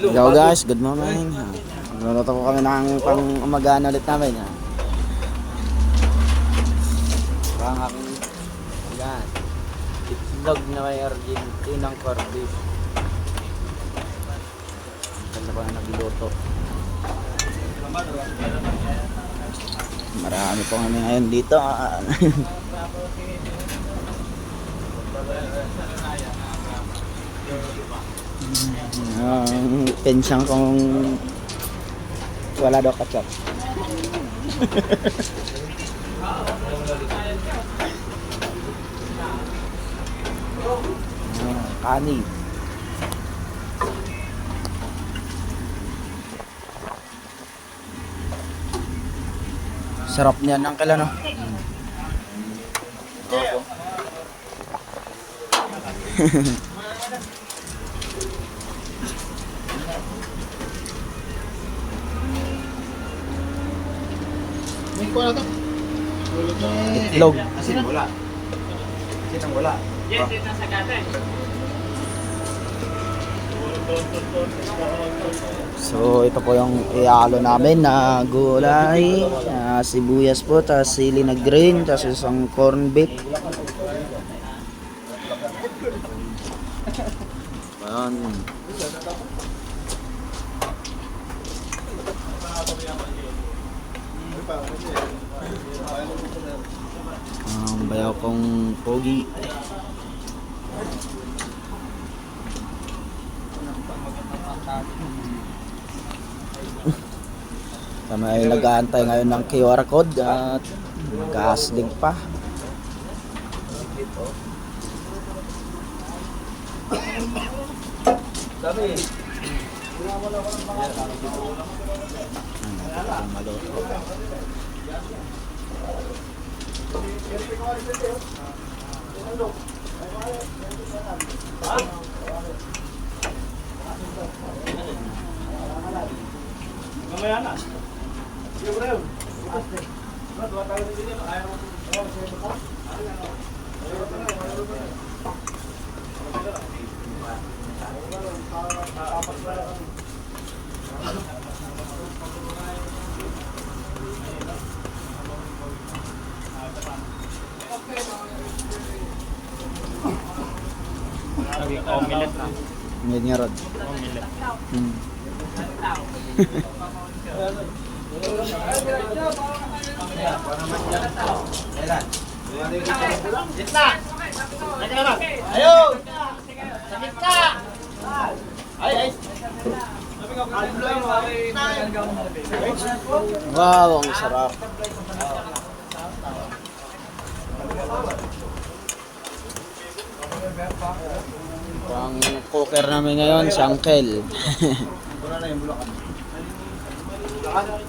Hello guys, good morning. Nagluluto po kami ng pang-umagaan ulit namin. Parang aking yan. Itlog na may Argentinang corned beef. Ganda pa na nagluluto. Marami po kami ngayon dito. Pensang kong wala daw ketchup. Kanin. Sarap niyan ng kala no. Itlog. Asin ang wala. Asin ang wala. Yes, ito sa kata. So ito po yung ihalo namin na gulay, sibuyas po, tapos sili na green, tapos isang corned beef. Ayan. Ang bayaw kong pogi. Kami ay nag-aantay ngayon ng QR code at mag-aslig pa. Mamaya na. Omelette na. Ngayon nga Rod. Omelette. Gitna! Ayaw! Sa gitna! Ay! Wow, ang sarap. Ang cooker namin ngayon, si Uncle. Wala na yung bulakan. Bulakan?